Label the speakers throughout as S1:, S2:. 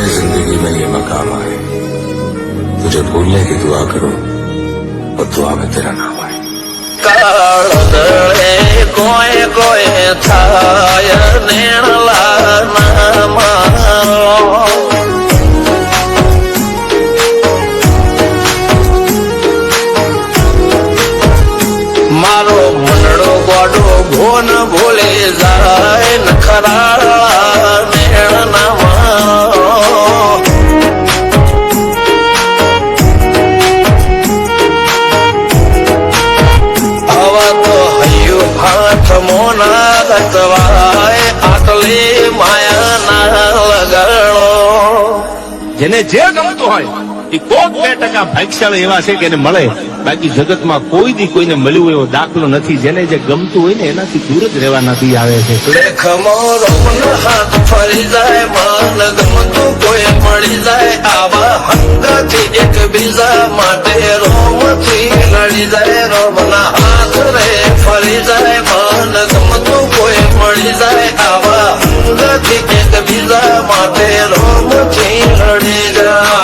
S1: तेरी जिंदगी में ये मकाम आए, तुझे भूलने की दुआ करूं और दुआ में तेरा नाम आए।
S2: કાળદળે કોઈ કોઈ થાય નેણલા ના મારો મારો મનડો ગોડો ભોન ભૂલે જાય નખરાળા નેણ ના મારો મોના ગતવાય આટલી માયા ના લગાડો
S3: જેને જે ગમતું હોય એ કોક 2% ભાગ્યશાળી એવા છે કે એને મળે, બાકી જગતમાં કોઈ દી કોઈને મળ્યું એવો દાખલો નથી. જેને જે ગમતું હોય ને એનાથી દૂર જ રહેવાનાથી આવે છે.
S2: લેખમો રોમન હાથ ફરી જાય, મન ગમતું કોઈ મળી જાય, આવા હંગથી એકબીજા માટે રોમથી લડી જાય. રોમના હાથ રે ફરી જાય, મન ગમતું કોઈ મળી જાય, આવા હંગથી એકબીજા માટે રોમથી લડી જાય.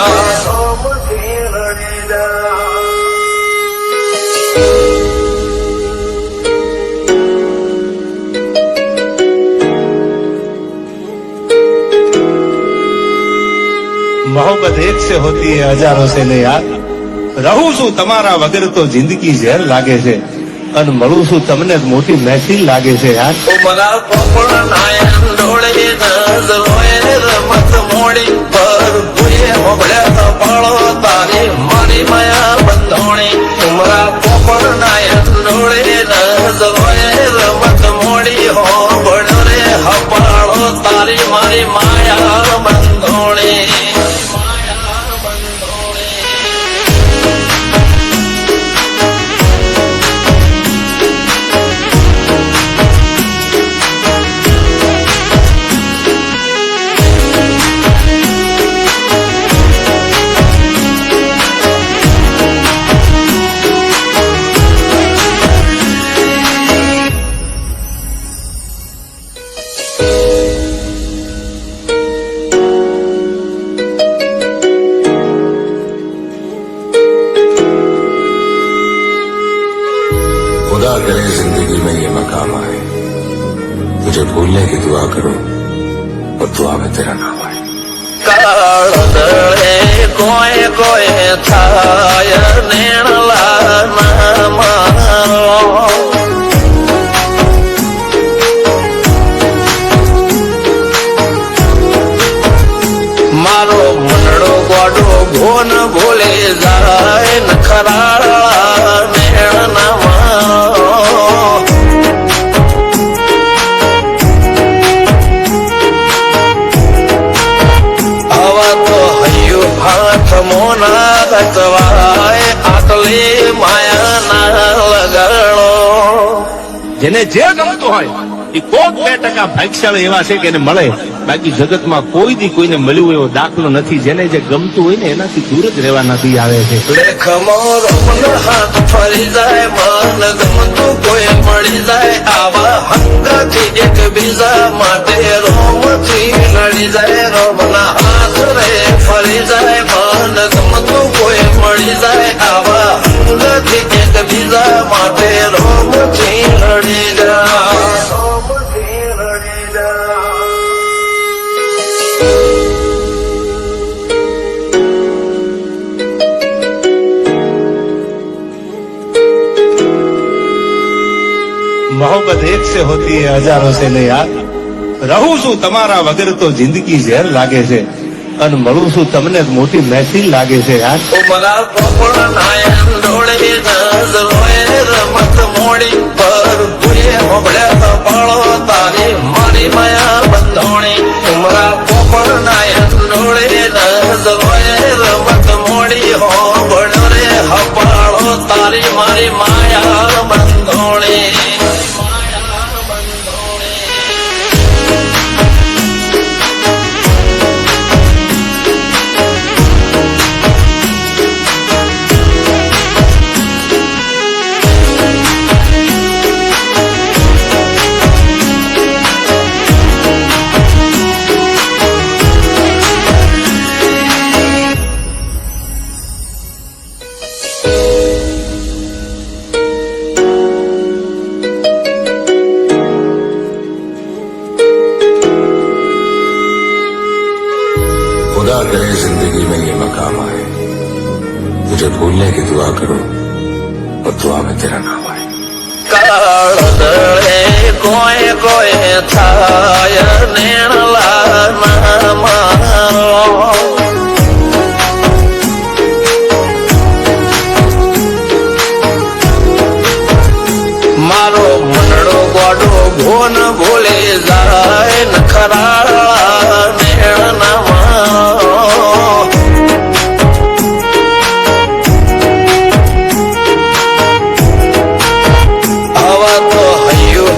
S3: मोहब्बत एक से होती है हजारों से नहीं यार. રહું છું તમારા વગર તો જિંદગી ઝેર લાગે છે, અને મળું છું તમને મોટી મહેફિલ લાગે છે યાર.
S2: ઉમરા પોપળ નાયન ડોળે નજરોએ રમત મોડી પર ભૂએ હોબળ્યા પાળો તારી મારી માયા બંધોણી. ઉમરા પોપળ નાયન ડોળે નજરોએ રમત મોડી હોબળ રે હપાળો તારી મારી માયા બંધોણી.
S1: खुदा करे जिंदगी में ये मकाम आए, तुझे भूलने की दुआ करूं और दुआ में तेरा नाम आए.
S2: કાળદળે કોઈ કોઈ થાય નેણલા ના મારો મારો મનડો ગોડો ભોન ભૂલે જાય નખરાળા નેણ ના મારો આવા તો હૈયું હાથ મોના ગતવાય આટલી માયા ના લગાડો.
S3: જેને જે ગમતું હોય એ કોક 2% ભાગ્યશાળી એવા છે કે એને મળે, બાકી જગતમાં કોઈ દી કોઈને મળ્યું એવો દાખલો નથી. જેને જે ગમતું હોય ને એનાથી દૂર જ રહેવાનાથી આવે છે.
S2: લેખમો રોમન હાથ ફરી જાય, મન ગમતું કોઈ મળી જાય, આવા હંગથી એકબીજા માટે રોમથી લડી જાય. રોમના હાથ રે ફરી જાય, મન ગમતું કોઈ મળી જાય, આવા હંગથી એકબીજા માટે રોમથી લડી જાય.
S3: मोहब्बत एक से होती है हजारों से नहीं यार. રહું છું તમારા વગર તો જિંદગી ઝેર લાગે છે, અને મળું છું તમને મોટી મહેફિલ લાગે છે યાર.
S2: ઉમરા પોપળ નાયન ડોળે નજરોએ રમત મોડી પર ભૂએ હોબળ્યા પાળો તારી મારી માયા બંધોણી. ઉમરા પોપળ નાયન ડોળે નજરોએ રમત મોડી હોબળ રે હપાળો તારી મારી માયા બંધોણી.
S1: तुझे भूलने की दुआ करूं और दुआ में तेरा नाम आए
S2: કાળ દળે કોઈ કોઈ થાય નેણલા ના મારો મારો મનડો ગોડો ભોન ભૂલે જાય નખરાળા નેણના મારો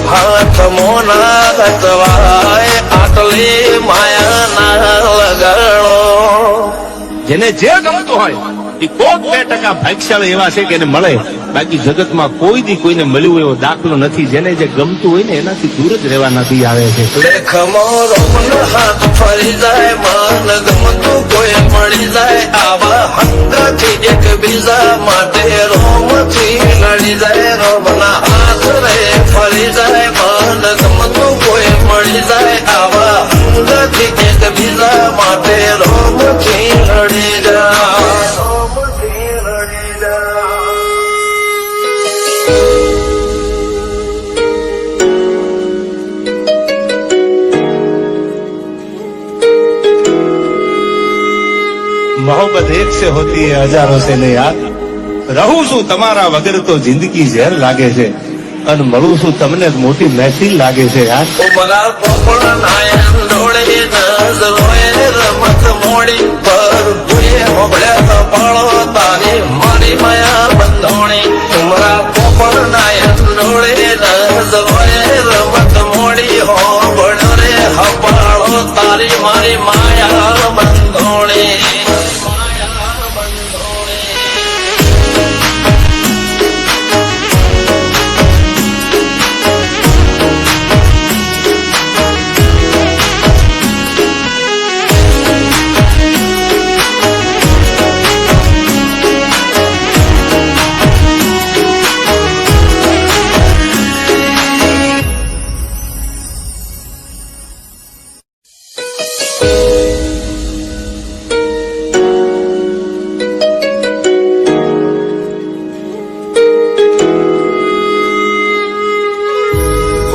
S2: હાથ મોના ગતવાય આટલી માયા ના લગાડો
S3: જેને જે ગમતું હોય એ કોક 2% ભાગ્યશાળી એવા છે કે એને મળે, બાકી જગતમાં કોઈ દી કોઈને મળ્યું એવો દાખલો નથી. જેને જે ગમતું હોય ને એનાથી દૂર જ રહેવા નથી આવે છે.
S2: લેખમો રોમન હાથ ફરી જાય મન ગમતું કોઈ મળી જાય આવા હંગાથી એકબીજા માટે રોમથી લડી જાય રોમના હાથ રે ફરી જાય મન ગમતું કોઈ મળી જાય આવા હંગાથી એકબીજા માટે રોમથી લડી જાય રોમથી લડી જાય
S3: मोहब्बत एक से होती है हजारों से नहीं यार. રહું છું તમારા વગર તો જિંદગી ઝેર લાગે છે, અને મળું છું તમને મોટી મહેફિલ લાગે છે યાર.
S2: ઉમરા પોપણ નાયન ડોળે નજરોએ રમત મોડી પર ભૂએ હોબળ્યા પાળો તારી મારી માયા બંધોણી. ઉમરા પોપણ નાયન ડોળે નજરોએ રમત મોડી હોબળ રે હપાળો તારી મારી માયા બંધોણી.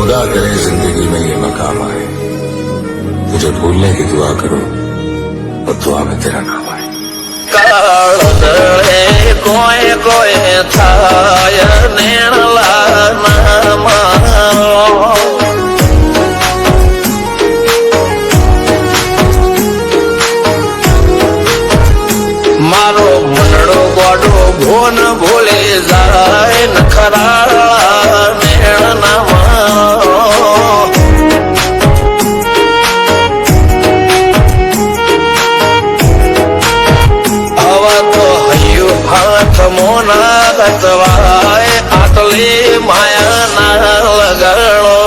S1: खुदा करे जिंदगी में ये मकाम आए, तुझे भूलने की दुआ करूं और दुआ में तेरा नाम आए
S2: કાળ દળે કોઈ કોઈ થાય નેણલા ના મારો મારો મનડો ગોડો ભોન ભૂલે જાય નખરાળા નેણના મારો આવા તો હૈયું હાથ મોના ગતવાય આટલી માયા ના લગાડો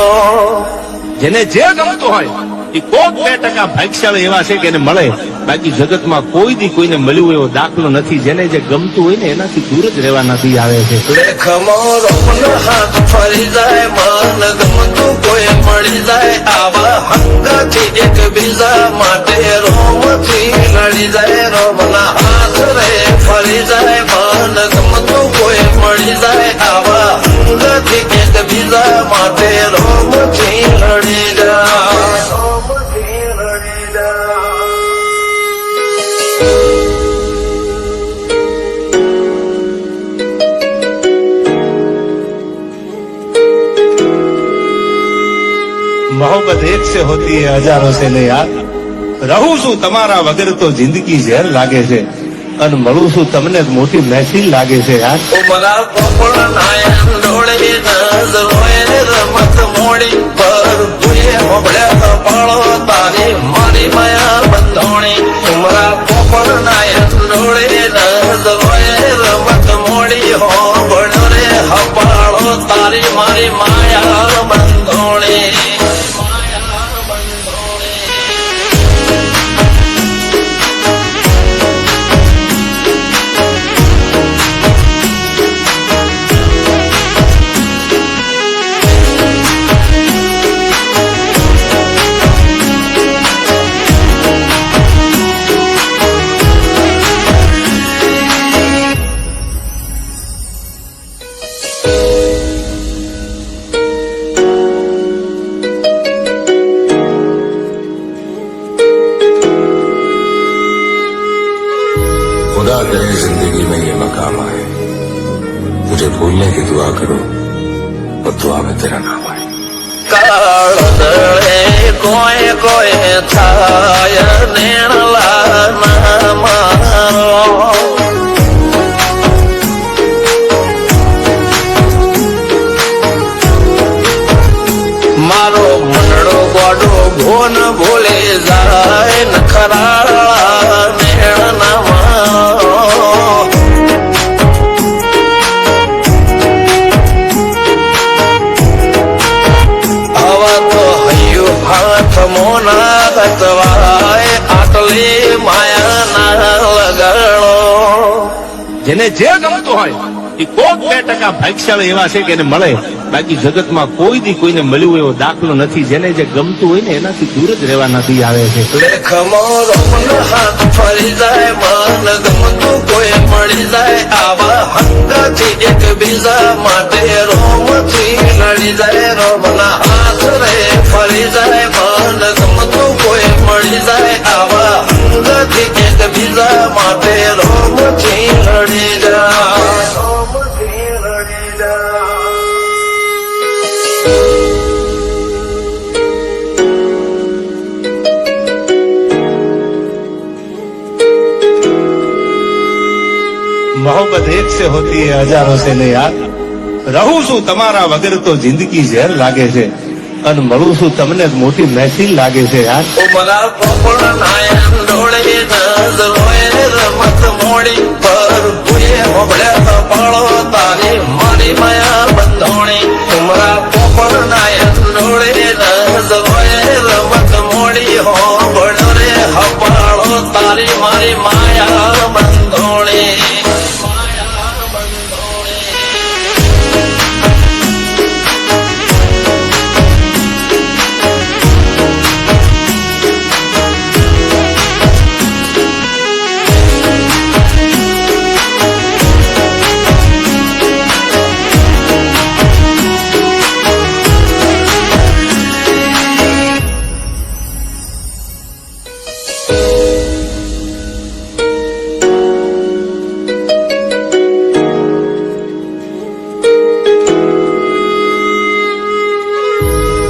S3: જેને જે ગમતું હોય એ કોક 2% ભાગ્યશાળી એવા છે કે એને મળે, બાકી જગતમાં કોઈ દી કોઈને મળ્યું એવો દાખલો નથી. જેને જે ગમતું હોય ને એનાથી દૂર જ રહેવા નથી આવે છે.
S2: લેખમો રોમન હાથ ફરી જાય મન ગમતું કોઈ મળી જાય આવા હંગાથી એકબીજા માટે રોમથી લડી જાય રોમના હાથ રે ફરી જાય મન ગમતું કોઈ મળી જાય આવા હંગાથી એકબીજા માટે રોમથી લડી જાય રોમથી લડી જાય
S3: मोहब्बत एक से होती है हजारों से नहीं यार. રહું છું તમારા વગર તો જિંદગી ઝેર લાગે છે, અને મળું છું તમને મોટી મહેફિલ લાગે છે યાર.
S2: ઉમરા પોપણ નાયન ડોળે નજરોએ રમત મોડી પર ભૂએ હોબળ્યા પાળો તારી મારી માયા બંધોણી. ઉમરા પોપણ નાયન ડોળે નજરોએ રમત મોડી હોબળ રે હપાળો તારી મારી માયા બંધોણી.
S1: जिंदगी में ये मकाम आए तुझे भूलने की दुआ करूं और दुआ में तेरा नाम आए
S2: કાળ દળે કોઈ કોઈ થાય નેણલા ના મારો મારો મનડો ગોડો ભોન ભૂલે જાય નખરાળા નેણ ના મારો હાથ મોના ગતવાય આટલી માયા ના લગાડો
S3: જેને જે ગમતું હોય એ કોક 2% ભાગ્યશાળી એવા છે કે એને મળે, બાકી જગતમાં કોઈ દી કોઈને મળ્યું એવો દાખલો નથી. જેને જે ગમતું હોય ને એનાથી દૂર જ રહેવા નથી આવે છે.
S2: લેખમો રોમન હાથ ફરી જાય મન ગમતું કોઈ મળી જાય આવા હંગાથી એકબીજા માટે રોમથી લડી જાય રોમના હાથ રે ફરી જાય મન ગમતું કોઈ મળી જાય આવા હંગાથી એકબીજા માટે રોમથી લડી જાય રોમથી લડી જાય
S3: मोहब्बत एक से होती है हजारों से नहीं यार. રહું છું તમારા વગર તો જિંદગી ઝેર લાગે છે અને મળું છું તમને મોટી મહેફિલ લાગે છે યાર.
S2: ઉમરા પોપળ નાયન ડોળે નજરોએ રમત મોડી પર ભૂએ હોબળે પાળો તારી મારી માયા બંધોણી ઉમરા પોપળ નાયન ડોળે નજરોએ રમત મોડી હોબળો રે હપાળો તારી મારી માયા બંધોણી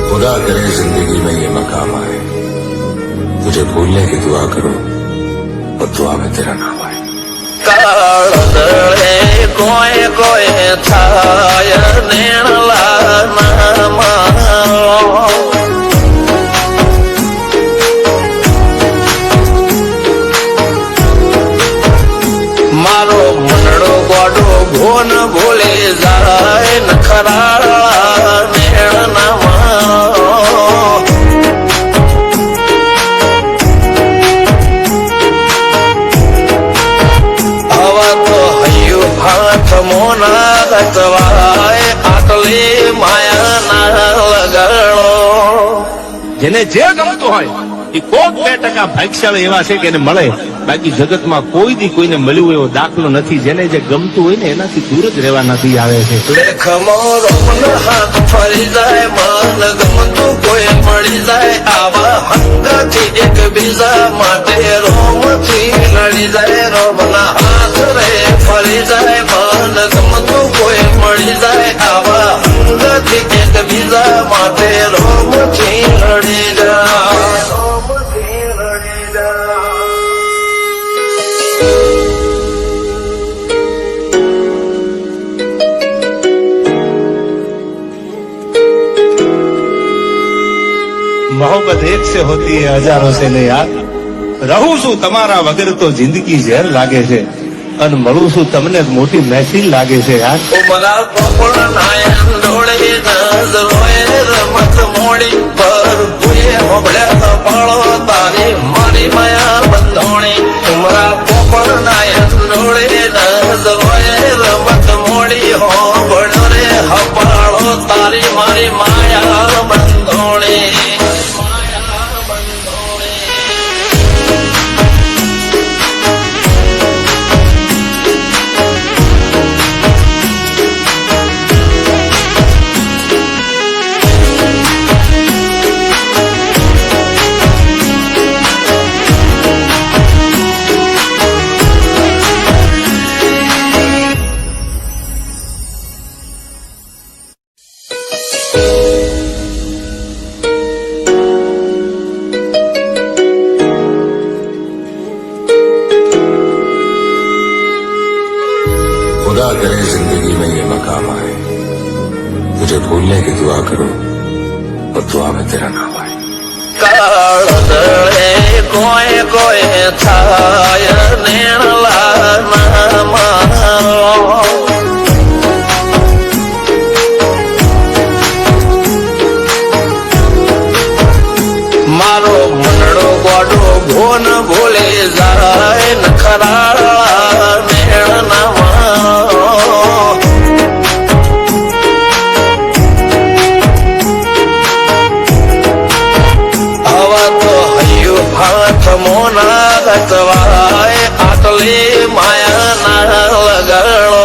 S1: खुदा करे जिंदगी में ये मकाम आए तुझे भूलने की दुआ करूं और दुआ में तेरा नाम आए
S2: કાળ દળે કોઈ કોઈ થાય નેણલા ના મારો મારો મનડો ગોડો ભોન ભૂલે જાય નખરાળા નેણ ના મારો આવા તો હૈયું હાથ મોના ગતવાય આટલી માયા ના લગાડો
S3: જેને જે ગમતું હોય એ કોક 2% ભાગ્યશાળી એવા છે કે એને મળે, બાકી જગતમાં કોઈ દી કોઈને મળ્યું એવો દાખલો નથી. જેને જે ગમતું હોય ને એનાથી દૂર જ રહેવા નથી આવે છે.
S2: લેખમો રોમન હાથ ફરી જાય મન ગમતું કોઈ મળી જાય આવા હંગાથી એકબીજા માટે રોમથી લડી જાય રોમના હાથ રે ફરી જાય મન ગમતું કોઈ મળી જાય આવા હંગાથી એકબીજા માટે રોમથી લડી જાય રોમથી લડી જાય
S3: मोहब्बत एक से होती है हजारों से नहीं यार. રહું છું તમારા વગર તો જિંદગી ઝેર લાગે છે અને મળું છું તમને મોટી મહેફિલ લાગે છે યાર.
S2: ઉમરા પોપળ નાયન ડોળે નજરોએ રમત મોડી પર ભૂએ હોબળે પાળો તારી મારી માયા બંધોણી ઉમરા પોપળ નાયન ડોળે નજરોએ રમત મોડી હોબળો રે હપાળો તારી મારી માયા બંધોણી
S1: खुदा करे जिंदगी में ये मकाम आए तुझे भूलने की दुआ करूं और दुआ में तेरा नाम आए
S2: કાળ દળે કોઈ કોઈ થાય નેણલા ના મારો મારો મનડો ગોડો ભોન ભૂલે જાય નખરાળા નેણ ના મારો આવા તો હૈયું ભાત મોના ગતવાય આટલી માયા ના લગાડો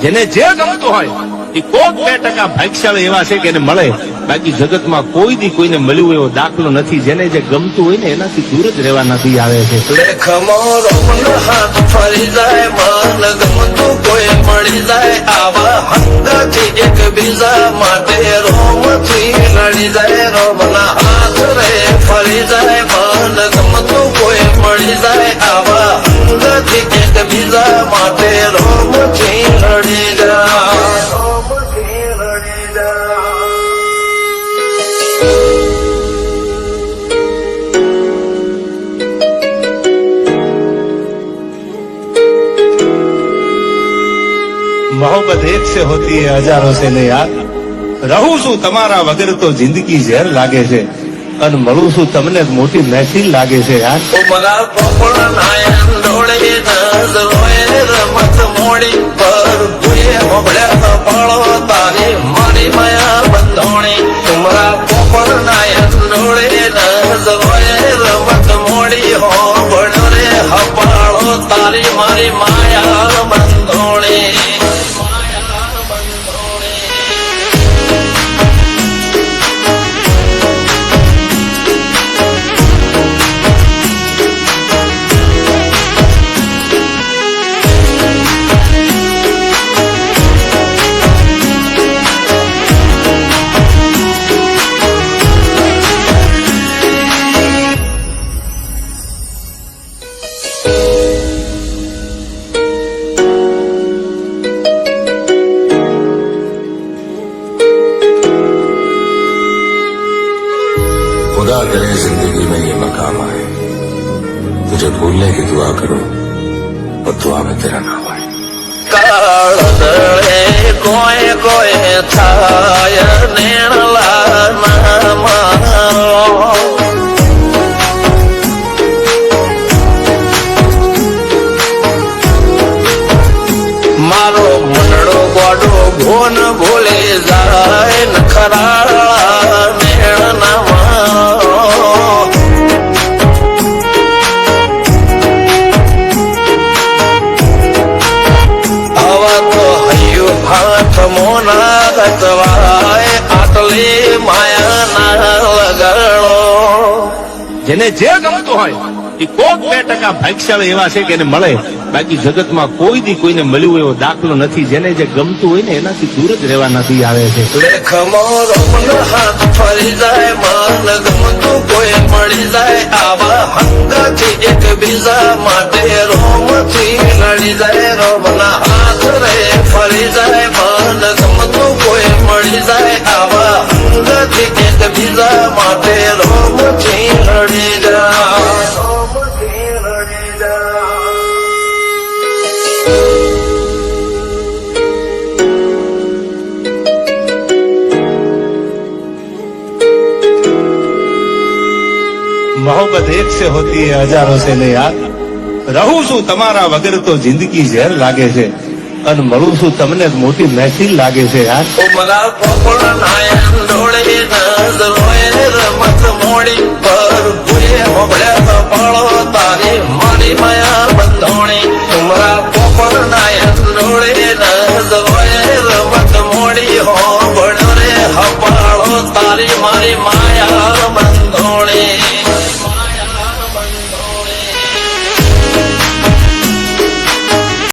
S3: જેને જે ગમતું હોય એ કોક 2% ભાગ્યશાળી એવા છે કે એને મળે, બાકી જગતમાં કોઈ દી કોઈને મળ્યું એવો દાખલો નથી. જેને જે ગમતું હોય ને એનાથી દૂર જ રહેવા નથી આવે છે.
S2: લેખમો રોમન હાથ ફરી જાય મન ગમતું કોઈ મળી જાય આવા હંગાથી એકબીજા માટે રોમથી લડી જાય રોમના હાથ રે ફરી જાય મન ગમતું કોઈ મળી જાય આવા હંગાથી એકબીજા માટે રોમથી લડી જાય રોમથી લડી જાય
S3: मोहब्बत एक से होती है हजारों से नहीं यार. રહું છું તમારા વગર તો જિંદગી ઝેર લાગે છે અને મળું છું તમને મોટી મહેફિલ લાગે છે યાર.
S2: ઉમરા પોપળ નાયન ડોળે નજરોએ રમત મોડી પર ભૂએ મોગળ્યા પાળો તારી મારી માયા બંધોણી ઉમરા પોપળ નાયન ડોળે નજરોએ રમત મોડી હો બળો રે હપાળો તારી મારી માયા બંધોણી
S1: खुदा करे जिंदगी में ये मकाम आए तुझे भूलने की दुआ करूं और दुआ में तेरा नाम आए
S2: કાળ દળે કોઈ કોઈ થાય નેણલા ના મારો મારો મનડો ગોડો ભોન ભૂલે જાય નખરાળા નેણ ના મારો આવા તો હૈયું ભાત મોના ગતવાય આટલી માયા ના લગાડો
S3: જેને જે ગમતું હોય એ કોક 2% ભાગ્યશાળી એવા છે કે એને મળે, બાકી જગતમાં કોઈ દી કોઈને મળ્યું એવો દાખલો નથી. જેને જે ગમતું હોય ને એનાથી દૂર જ રહેવા નથી આવે છે.
S2: લેખમો રોમન હાથ ફરી જાય મન ગમતું કોઈ મળી જાય આવા હંગાથી એકબીજા માટે રોમથી લડી જાય રોમના હાથ રે ફરી જાય મન ગમતું કોઈ મળી જાય આવા હંગાથી એકબીજા માટે રોમથી લડી જાય રોમથી લડી જાય
S3: मोहब्बत एक से होती है हजारों से नहीं यार. રહું છું તમારા વગર તો જિંદગી ઝેર લાગે છે અને મળું છું તમને મોટી મહેફિલ લાગે છે યાર.
S2: ઉમરા પોપળ નાયન ડોળે નજરો